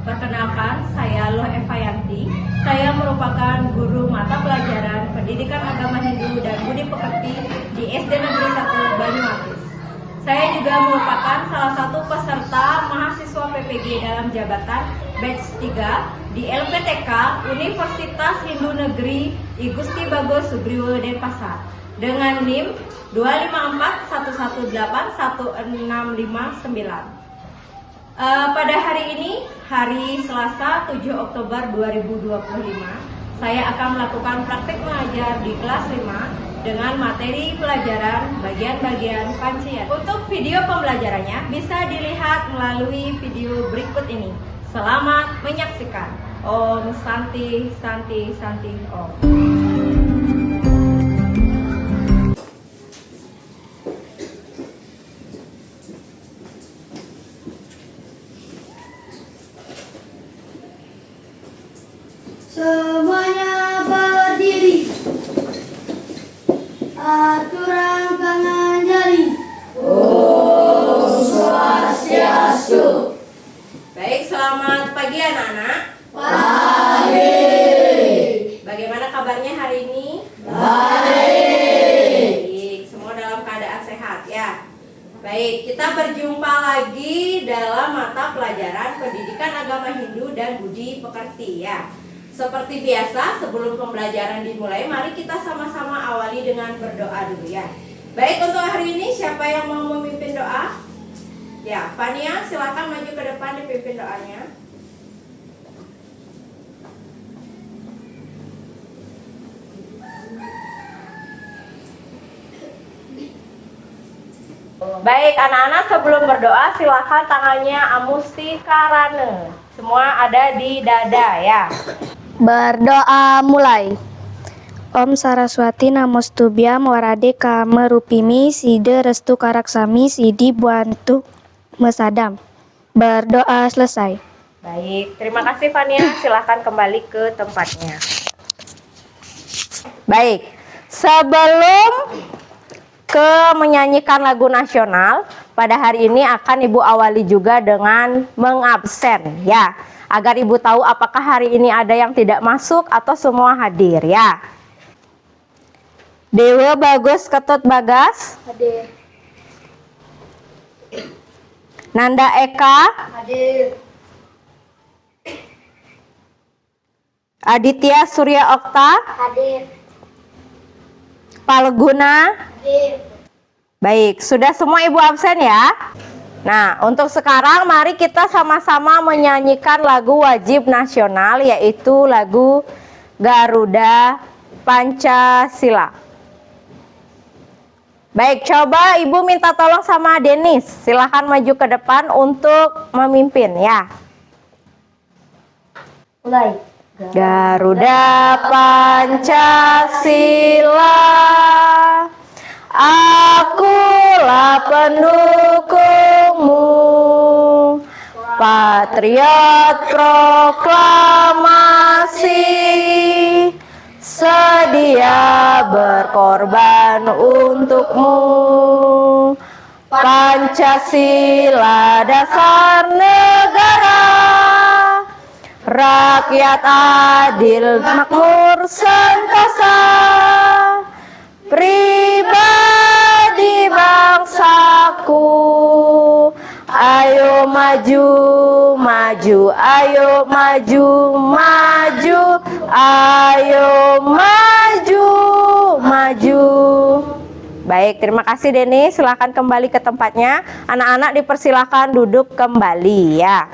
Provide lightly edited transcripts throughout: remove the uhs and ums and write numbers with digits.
Perkenalkan, saya Loh Eva Yanti. Saya merupakan guru mata pelajaran Pendidikan Agama Hindu dan Budi Pekerti di SD Negeri 1 Banyuatis. Saya juga merupakan salah satu peserta mahasiswa PPG dalam jabatan batch 3 di LPTK Universitas Hindu Negeri I Gusti Bagos Subriwo Denpasar dengan NIM 254118165 pada hari ini, hari Selasa 7 Oktober 2025, saya akan melakukan praktik mengajar di kelas 5 dengan materi pelajaran bagian-bagian Pancayat. Untuk video pembelajarannya bisa dilihat melalui video berikut ini. Selamat menyaksikan. Om Santi Santi Santi Om. Semuanya berdiri. Aturan tangan jari. Om Swastiastu. Baik, selamat pagi anak-anak. Pagi. Bagaimana kabarnya hari ini? Baik. Semua dalam keadaan sehat ya. Baik, kita berjumpa lagi dalam mata pelajaran Pendidikan Agama Hindu dan Budi Pekerti ya. Seperti biasa, sebelum pembelajaran dimulai, mari kita sama-sama awali dengan berdoa dulu ya. Baik, untuk hari ini siapa yang mau memimpin doa? Ya, Fania, silakan maju ke depan dipimpin doanya. Baik, anak-anak, sebelum berdoa silakan tangannya Amusti Karane. Semua ada di dada ya. Berdoa mulai. Om Saraswati Namostubhyam Warade Kamerupimi Side Restu Karaksami Sidi Buantu Mesadam. Berdoa selesai. Baik, terima kasih Fania. Silakan kembali ke tempatnya. Baik, sebelum menyanyikan lagu nasional, pada hari ini akan Ibu awali juga dengan mengabsen ya, agar Ibu tahu apakah hari ini ada yang tidak masuk atau semua hadir ya. Dewa Bagus Ketut Bagas, Hadir. Nanda Eka, Hadir. Aditya Surya Okta, Hadir. Palguna. Hadir. Baik, sudah semua Ibu absen ya? Nah, untuk sekarang mari kita sama-sama menyanyikan lagu wajib nasional, yaitu lagu Garuda Pancasila. Baik, coba Ibu minta tolong sama Denis. Silahkan maju ke depan untuk memimpin ya. Mulai. Garuda Pancasila, akulah pendukungmu, patriot proklamasi, sedia berkorban untukmu. Pancasila dasar negara, rakyat adil makmur sentosa, pribadi bangsaku, ayo maju, maju, ayo maju, maju, ayo maju, maju. Baik, terima kasih Denny. Silahkan kembali ke tempatnya. Anak-anak dipersilakan duduk kembali ya.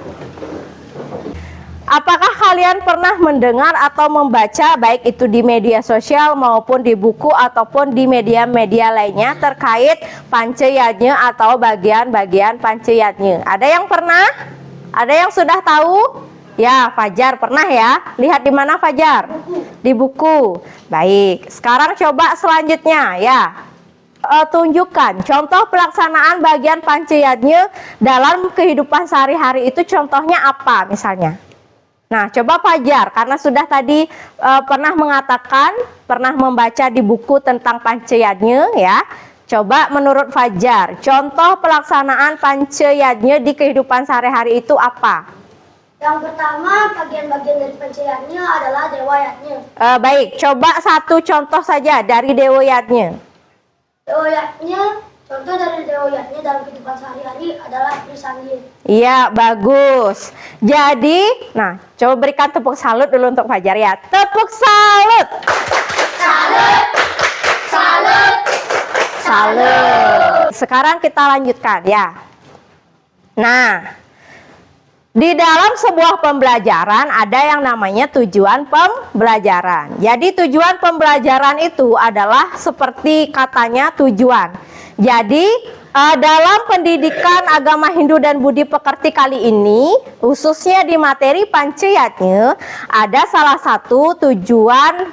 Apakah kalian pernah mendengar atau membaca baik itu di media sosial maupun di buku ataupun di media-media lainnya terkait Pancayatnya atau bagian-bagian Pancayatnya? Ada yang pernah? Ada yang sudah tahu? Ya, Fajar pernah ya? Lihat di mana Fajar? Di buku. Baik, sekarang coba selanjutnya ya. Tunjukkan contoh pelaksanaan bagian Pancayatnya dalam kehidupan sehari-hari itu, contohnya apa misalnya? Nah, coba Fajar, karena sudah tadi pernah mengatakan, pernah membaca di buku tentang Pancayatnya ya. Coba menurut Fajar, contoh pelaksanaan Pancayatnya di kehidupan sehari-hari itu apa? Yang pertama, bagian-bagian dari pancayatnya adalah dewayatnya. Baik, coba satu contoh saja dari dewayatnya. Dewayatnya, contoh dari dewayatnya dalam kehidupan sehari-hari adalah bersanding. Iya, bagus. Jadi, nah, coba berikan tepuk salut dulu untuk Fajar ya. Tepuk salut. Salut. Salut. Salut. Sekarang kita lanjutkan ya. Nah, di dalam sebuah pembelajaran ada yang namanya tujuan pembelajaran. Jadi tujuan pembelajaran itu adalah seperti katanya tujuan. Jadi dalam pendidikan agama Hindu dan Budi Pekerti kali ini, khususnya di materi Pancayatnya, ada salah satu tujuan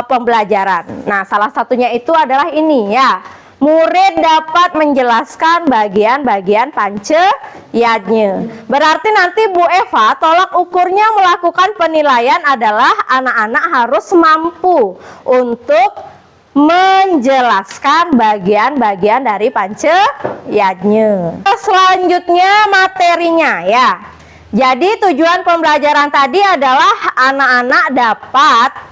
pembelajaran. Nah, salah satunya itu adalah ini ya. Murid dapat menjelaskan bagian-bagian pancayatnya. Berarti nanti Bu Eva tolak ukurnya melakukan penilaian adalah anak-anak harus mampu untuk menjelaskan bagian-bagian dari pancayatnya. Selanjutnya materinya ya. Jadi tujuan pembelajaran tadi adalah anak-anak dapat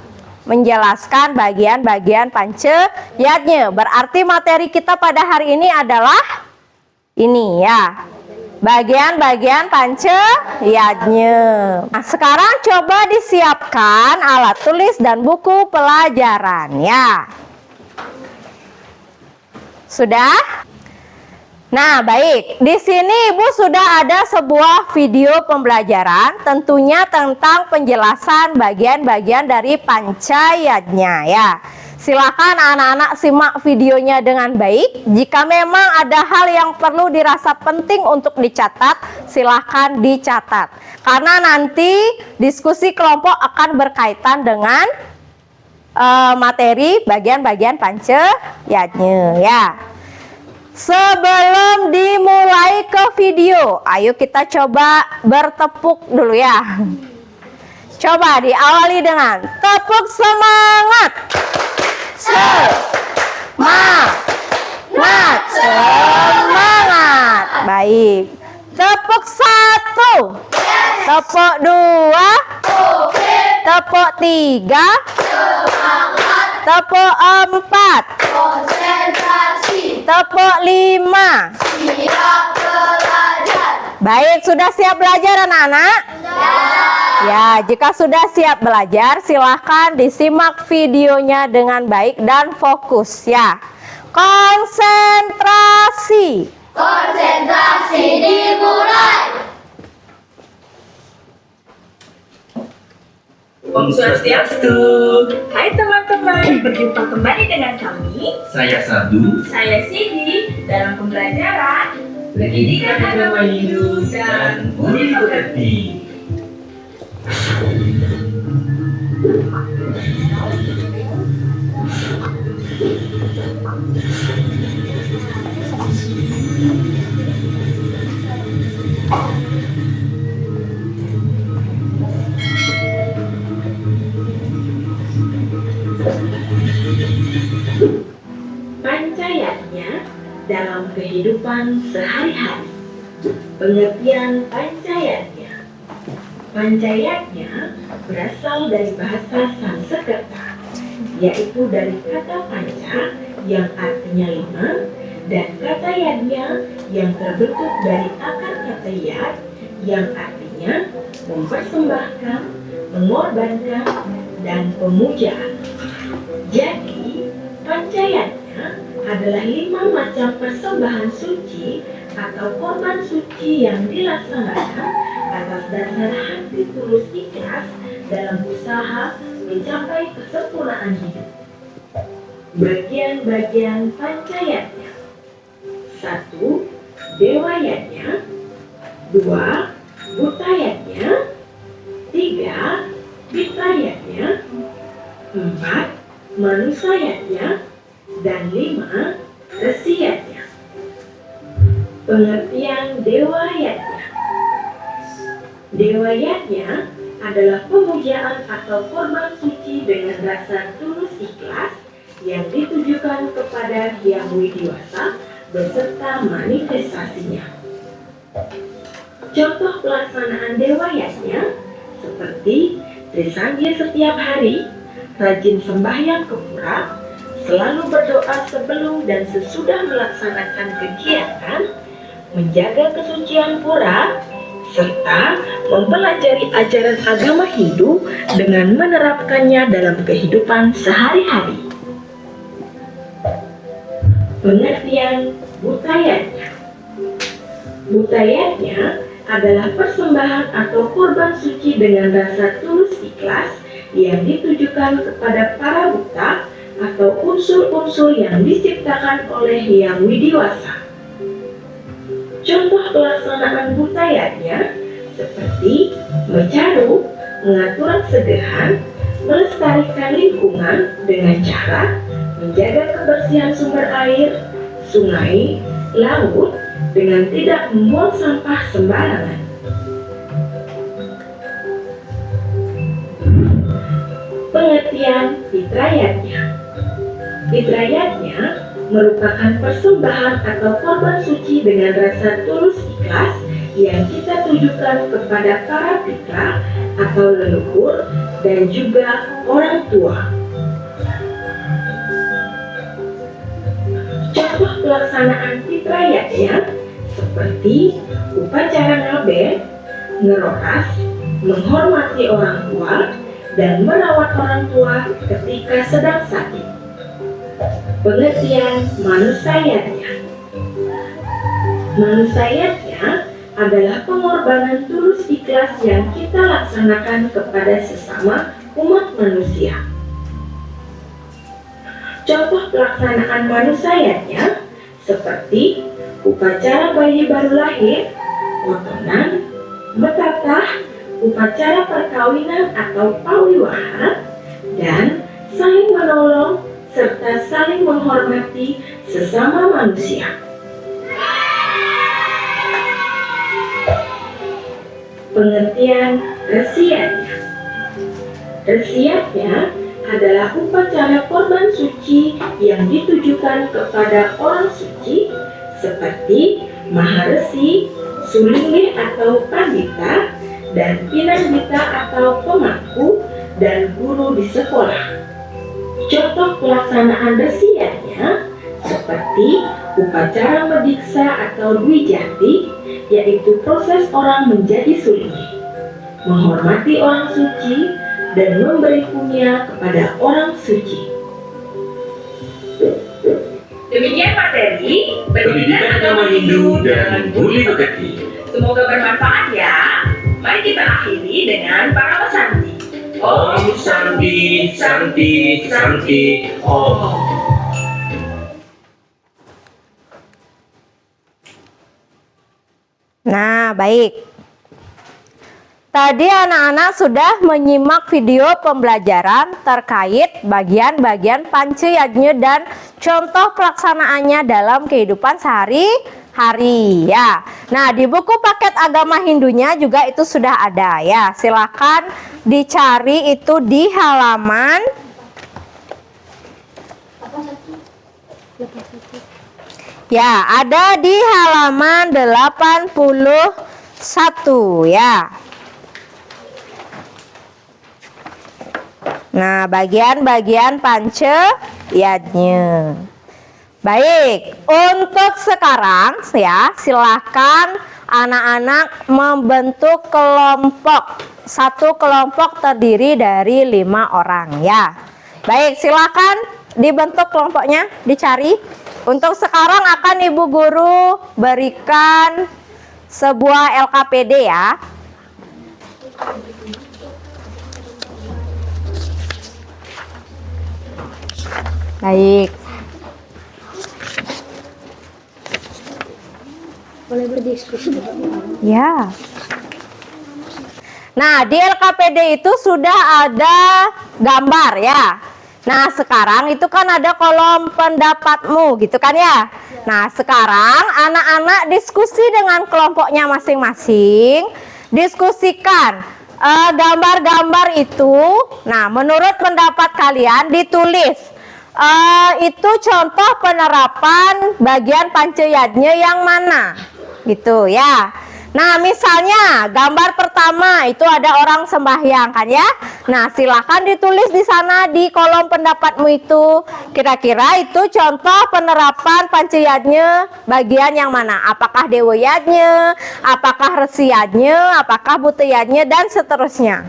menjelaskan bagian-bagian pancayatnya. Berarti materi kita pada hari ini adalah ini ya. Bagian-bagian pancayatnya. Nah, sekarang coba disiapkan alat tulis dan buku pelajaran ya. Sudah? Nah, baik. Di sini Ibu sudah ada sebuah video pembelajaran tentunya tentang penjelasan bagian-bagian dari pancayatnya ya. Silakan anak-anak simak videonya dengan baik. Jika memang ada hal yang perlu dirasa penting untuk dicatat, silakan dicatat. Karena nanti diskusi kelompok akan berkaitan dengan materi bagian-bagian pancayatnya ya. Sebelum dimulai ke video, ayo kita coba bertepuk dulu ya. Coba diawali dengan tepuk semangat. Semangat. Baik. Tepuk satu. Tepuk dua. Tepuk tiga. Tepuk empat. Konsentrasi. Tepuk lima. Siap belajar. Baik, sudah siap belajar anak-anak? Ya, jika sudah siap belajar, silahkan disimak videonya dengan baik dan fokus ya. Konsentrasi. Konsentrasi dimulai. Om Swastiastu. Hai teman-teman, berjumpa kembali dengan kami. Saya Sadu. Saya Sidi dalam pembelajaran Pendidikan Agama Hindu dan Budi Pekerti. Pancayatnya dalam kehidupan sehari-hari. Pengertian pancayatnya. Pancayatnya berasal dari bahasa Sanskerta, yaitu dari kata panca yang artinya lima dan kata yatnya yang terbentuk dari akar kata yat yang artinya mempersembahkan, mengorbankan, dan pemujaan. Jadi, pancayatnya adalah 5 macam persembahan suci atau korban suci yang dilaksanakan atas dasar hati tulus ikhlas dalam usaha mencapai kesempurnaan hidup. Bagian-bagian pancayatnya: 1. Dewayatnya. 2. Butayatnya. 3. Pitayatnya. 4. Manusayatnya. Dan 5. Resiyatnya. Pengertian dewayatnya. Dewayatnya adalah pemujaan atau korban suci dengan rasa tulus ikhlas yang ditujukan kepada Hyang Widiwasa beserta manifestasinya. Contoh pelaksanaan Dewa Yajna seperti Trisandya setiap hari, rajin sembahyang ke pura, selalu berdoa sebelum dan sesudah melaksanakan kegiatan, menjaga kesucian pura, serta mempelajari ajaran agama Hindu dengan menerapkannya dalam kehidupan sehari-hari. Pengertian Butayatnya. Butayatnya adalah persembahan atau korban suci dengan rasa tulus ikhlas yang ditujukan kepada para buta atau unsur-unsur yang diciptakan oleh Yang Widiwasa. Contoh pelaksanaan butayatnya seperti mencaru, pengaturan sedehan, melestarikan lingkungan dengan cara menjaga kebersihan sumber air, sungai, laut dengan tidak membuang sampah sembarangan. Pengertian fitrayatnya. Fitrayatnya merupakan persembahan atau korban suci dengan rasa tulus ikhlas yang kita tujukan kepada para pitra atau leluhur dan juga orang tua. Contoh pelaksanaan fitrayatnya seperti upacara ngaben, ngeroras, menghormati orang tua, dan merawat orang tua ketika sedang sakit. Pengertian manusayatnya. Manusayatnya adalah pengorbanan tulus ikhlas yang kita laksanakan kepada sesama umat manusia. Contoh pelaksanaan manusayatnya seperti upacara bayi baru lahir, potongan, betatah, upacara perkawinan atau pawiwahan, dan saling menolong serta saling menghormati sesama manusia. Pengertian resiatnya. Resiatnya adalah upacara korban suci yang ditujukan kepada orang suci seperti Maharesi, Sulingge atau Pandita, dan Pinandita atau pemangku dan guru di sekolah. Contoh pelaksanaan resiatnya seperti upacara mediksa atau dwijati, yaitu proses orang menjadi sulingge, menghormati orang suci, dan memberi punya kepada orang suci. Demikian materi pendidikan agama Hindu dan budi pekerti. Semoga bermanfaat ya. Mari kita akhiri dengan para pesanti. Om Santi Santi Santi Om. Nah, baik. Tadi anak-anak sudah menyimak video pembelajaran terkait bagian-bagian Pancayajna dan contoh pelaksanaannya dalam kehidupan sehari-hari ya. Nah, di buku paket agama Hindunya juga itu sudah ada ya. Silakan dicari itu di halaman ya, ada di halaman 81 ya. Nah, bagian-bagian Pancayajna. Baik, untuk sekarang ya, silakan anak-anak membentuk kelompok. Satu kelompok terdiri dari 5 orang ya. Baik, silakan dibentuk kelompoknya, dicari. Untuk sekarang akan Ibu Guru berikan sebuah LKPD ya. Baik. Boleh berdiskusi. Ya. Nah, di LKPD itu sudah ada gambar ya. Nah, sekarang itu kan ada kolom pendapatmu gitu kan ya. Nah, sekarang anak-anak diskusi dengan kelompoknya masing-masing. Diskusikan gambar-gambar itu. Nah, menurut pendapat kalian ditulis. Itu contoh penerapan bagian Pancayajna yang mana gitu ya. Nah, misalnya gambar pertama itu ada orang sembahyang kan ya. Nah, silakan ditulis di sana di kolom pendapatmu itu. Kira-kira itu contoh penerapan panceyatnya bagian yang mana? Apakah deweyatnya, apakah resiyatnya, apakah buteyatnya dan seterusnya.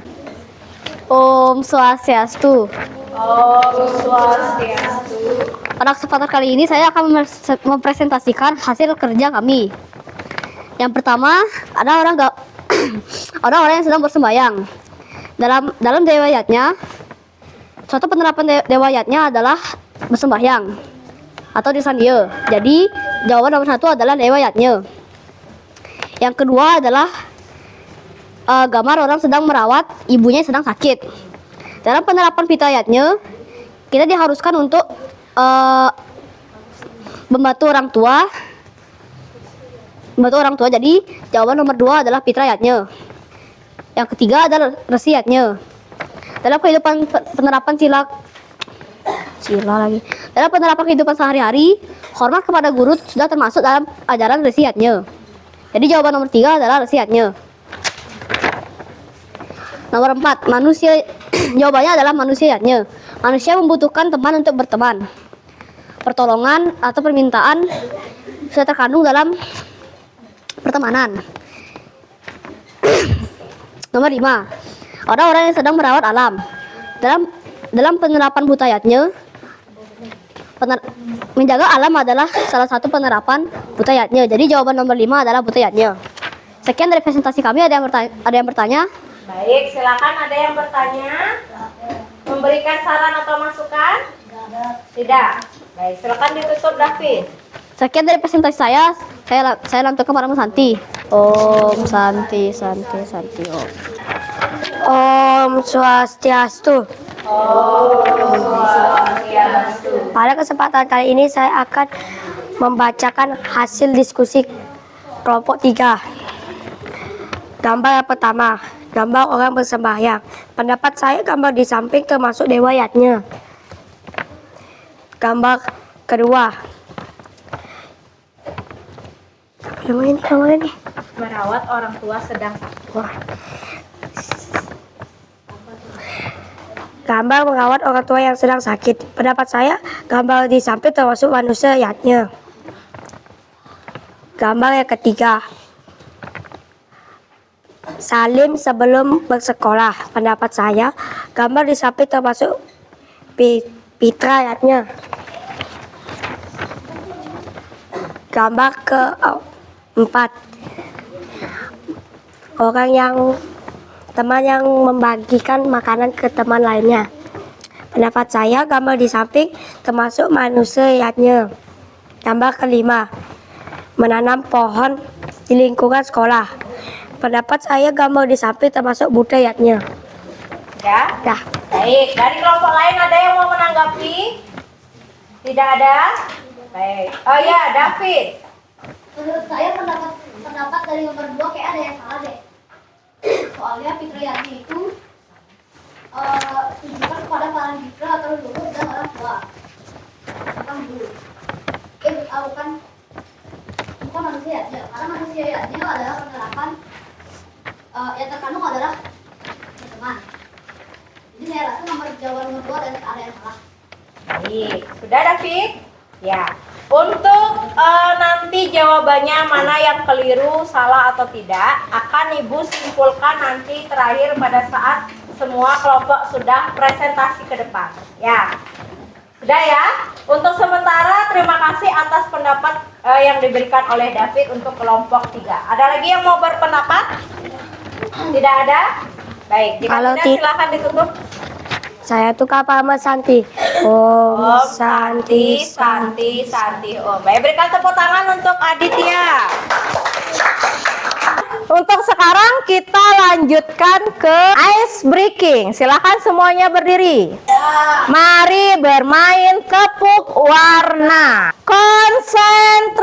Om Swastiastu. Om Swastiastu. Pada kesempatan kali ini saya akan mempresentasikan hasil kerja kami. Yang pertama, ada orang-orang yang sedang bersembahyang. Dalam dewayatnya, suatu penerapan dewayatnya adalah bersembahyang atau disandia. Jadi, jawaban nomor 1 adalah dewayatnya. Yang kedua adalah gambar orang sedang merawat ibunya yang sedang sakit. Dalam penerapan pitayatnya, kita diharuskan untuk membantu orang tua. Jadi jawaban nomor 2 adalah fitrayatnya. Yang ketiga adalah resiyatnya. Dalam kehidupan penerapan dalam penerapan kehidupan sehari-hari, hormat kepada guru sudah termasuk dalam ajaran resiyatnya. Jadi jawaban nomor 3 adalah resiyatnya. Nomor 4, manusia. Jawabannya adalah manusianya. Manusia membutuhkan teman untuk berteman. Pertolongan atau permintaan sudah terkandung dalam pertemanan. Nomor 5, orang-orang yang sedang merawat alam. Dalam penerapan butayatnya, menjaga alam adalah salah satu penerapan butayatnya. Jadi jawaban nomor 5 adalah butayatnya. Sekian dari presentasi kami. Ada yang bertanya? Baik, silakan ada yang bertanya. Memberikan saran atau masukan? Tidak. Baik, silakan ditutup David. Sekian dari presentasi saya lanjutkan kepada Mas Santi. Om Santi Om. Om Swastiastu. Pada kesempatan kali ini saya akan membacakan hasil diskusi kelompok 3. Gambar yang pertama, gambar orang bersembahyang. Pendapat saya gambar di samping termasuk dewayatnya. Gambar kedua, gambar ini. Merawat orang tua sedang sakit. Gambar merawat orang tua yang sedang sakit. Pendapat saya gambar di samping termasuk manusiatnya. Gambar yang ketiga, salim sebelum bersekolah. Pendapat saya gambar di samping termasuk fitrayatnya. Gambar keempat, teman yang membagikan makanan ke teman lainnya. Pendapat saya gambar di samping termasuk manusiatnya. Gambar kelima, menanam pohon di lingkungan sekolah. Pendapat saya gambar di samping termasuk budayatnya. Ya? Dah. Baik, dari kelompok lain ada yang mau menanggapi? Tidak ada? Baik. Oh ya, David. Menurut saya pendapat dari nomor 2 kayak ada yang salah deh. Soalnya fitrayatnya itu tunjukkan kepada para mitra atau leluhur dan orang tua. Bukan guru. Bukan manusianya. Karena manusianya adalah penerapan yang terkandung adalah teman. Jadi saya rasa jawaban nomor 2 ada yang salah. Baik, sudah David? Ya. Untuk nanti jawabannya mana yang keliru, salah atau tidak akan Ibu simpulkan nanti terakhir pada saat semua kelompok sudah presentasi ke depan. Ya. Sudah ya? Untuk sementara terima kasih atas pendapat yang diberikan oleh David untuk kelompok 3. Ada lagi yang mau berpendapat? Tidak ada? Baik, jika Kalau tidak silakan ditutup. Saya tukar Pak Santi. Om Santi. Om. Baik, berikan tepuk tangan untuk Aditya. Untuk sekarang kita lanjutkan ke ice breaking. Silakan semuanya berdiri. Mari bermain tepuk warna. Konsentrasi.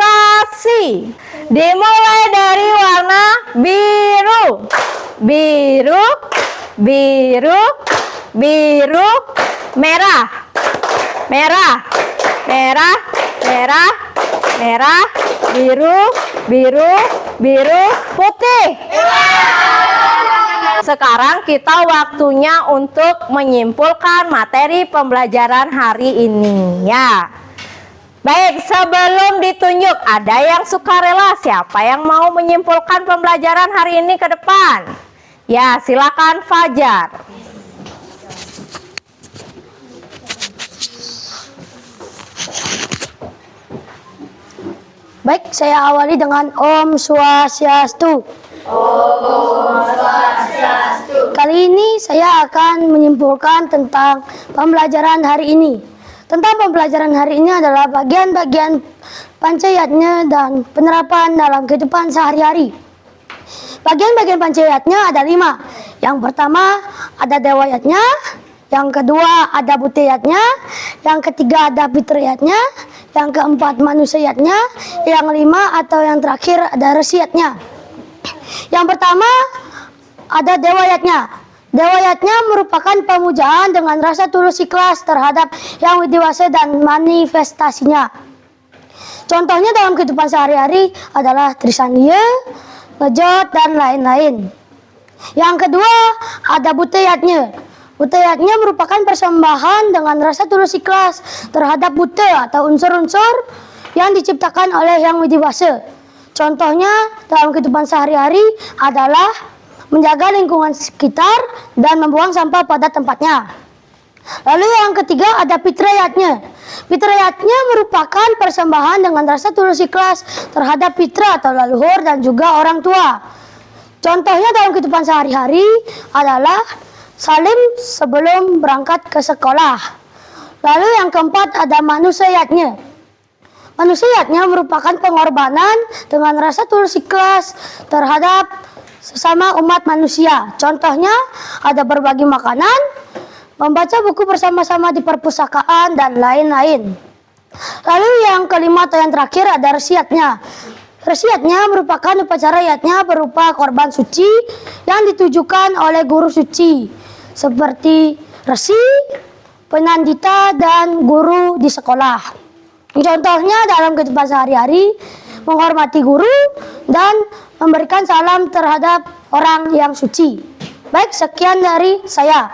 Dimulai dari warna biru. Biru, biru, biru, merah. Merah, merah, merah, merah, biru, biru, biru, putih. Sekarang kita waktunya untuk menyimpulkan materi pembelajaran hari ini ya. Baik, sebelum ditunjuk, ada yang sukarela? Siapa yang mau menyimpulkan pembelajaran hari ini ke depan? Ya, silakan Fajar. Baik, saya awali dengan Om Swastiastu. Kali ini saya akan menyimpulkan tentang pembelajaran hari ini. Tentang pembelajaran hari ini adalah bagian-bagian pancayatnya dan penerapan dalam kehidupan sehari-hari. Bagian-bagian pancayatnya ada 5. Yang pertama ada dewayatnya, yang kedua ada buteyatnya, yang ketiga ada fitriyatnya, yang keempat manusiatnya, yang 5 atau yang terakhir ada resiatnya. Yang pertama ada dewayatnya. Dewayatnya merupakan pemujaan dengan rasa tulus ikhlas terhadap yang widiwasa dan manifestasinya. Contohnya dalam kehidupan sehari-hari adalah Trisaniya, ngejot, dan lain-lain. Yang kedua ada buteyatnya. Buteyatnya merupakan persembahan dengan rasa tulus ikhlas terhadap bute atau unsur-unsur yang diciptakan oleh yang widiwasa. Contohnya dalam kehidupan sehari-hari adalah menjaga lingkungan sekitar dan membuang sampah pada tempatnya. Lalu yang ketiga ada fitriyatnya. Fitriyatnya merupakan persembahan dengan rasa tulus ikhlas terhadap fitrah atau leluhur dan juga orang tua. Contohnya dalam kehidupan sehari-hari adalah salim sebelum berangkat ke sekolah. Lalu yang keempat ada manusiatnya. Manusiatnya merupakan pengorbanan dengan rasa tulus ikhlas terhadap sesama umat manusia. Contohnya ada berbagi makanan, membaca buku bersama-sama di perpustakaan, dan lain-lain. Lalu yang kelima atau yang terakhir ada resiatnya. Resiatnya merupakan upacara yatnya berupa korban suci yang ditujukan oleh guru suci seperti resi, penandita, dan guru di sekolah. Contohnya dalam kehidupan sehari-hari menghormati guru dan memberikan salam terhadap orang yang suci. Baik, sekian dari saya.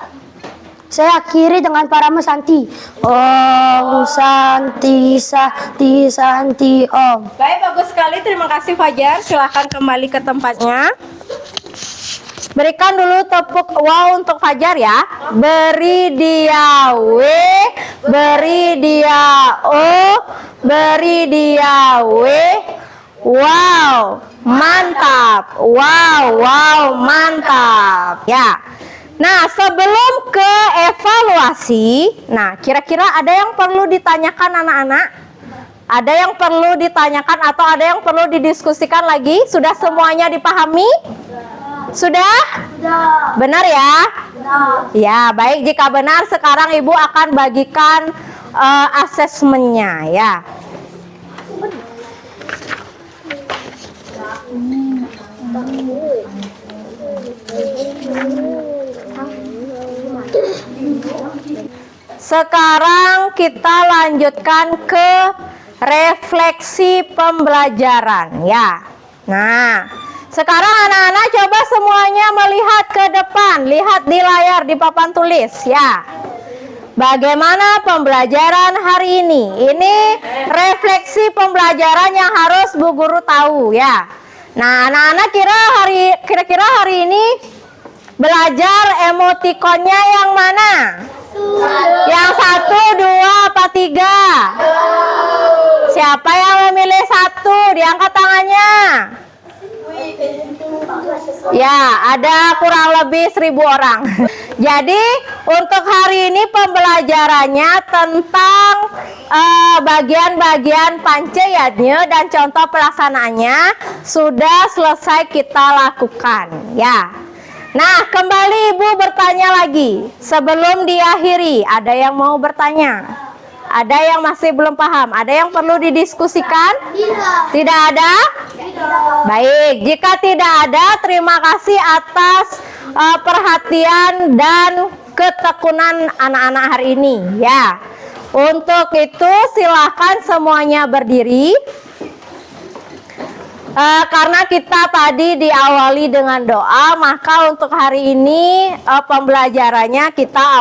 Saya akhiri dengan para mesanti. Om Santi Santi Santi Om. Baik, bagus sekali. Terima kasih Fajar. Silahkan kembali ke tempatnya. Berikan dulu tepuk wow untuk Fajar ya. Beri dia W, beri dia O, beri dia W. Wow, mantap. Wow, mantap. Ya. Nah, sebelum ke evaluasi, nah kira-kira ada yang perlu ditanyakan anak-anak? Ada yang perlu ditanyakan atau ada yang perlu didiskusikan lagi? Sudah semuanya dipahami? Sudah? Benar ya? Ya, baik. Jika benar, sekarang Ibu akan bagikan asesmennya ya. Sekarang kita lanjutkan ke refleksi pembelajaran ya. Nah, sekarang anak-anak coba semuanya melihat ke depan, lihat di layar di papan tulis ya. Bagaimana pembelajaran hari ini? Ini refleksi pembelajaran yang harus Bu Guru tahu ya. Nah, anak-anak kira-kira hari ini belajar emotikonnya yang mana? Yang 1, 2, apa 3? Siapa yang memilih 1? Diangkat tangannya. Ya, ada kurang lebih 1000 orang. Jadi, untuk hari ini pembelajarannya tentang bagian-bagian pancayatnya dan contoh pelaksanaannya sudah selesai kita lakukan. Ya. Nah, kembali Ibu bertanya lagi. Sebelum diakhiri, ada yang mau bertanya? Ada yang masih belum paham? Ada yang perlu didiskusikan? Tidak ada? Baik, jika tidak ada, terima kasih atas perhatian dan ketekunan anak-anak hari ini ya. Untuk itu silakan semuanya berdiri. Karena kita tadi diawali dengan doa, maka untuk hari ini pembelajarannya kita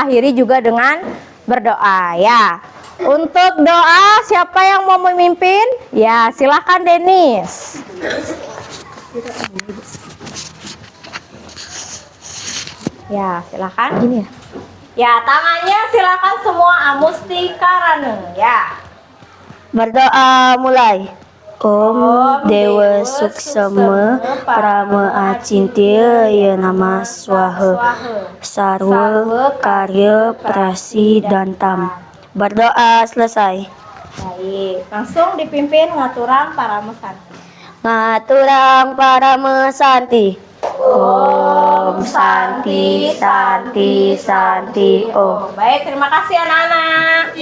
akhiri juga dengan berdoa ya. Untuk doa siapa yang mau memimpin? Ya, silakan Denis. Ya, silakan. Gini ya. Ya, tangannya silakan semua Amustikarane ya. Berdoa mulai. Om Dewa Suksema Prama Acintya Ya Nama Swaha Sarwa Karya Prasidantam. Berdoa selesai. Baik, langsung dipimpin ngaturan para mesanti. Ngaturang para mesanti. Om Santi Santi Santi Om. Baik, terima kasih anak-anak.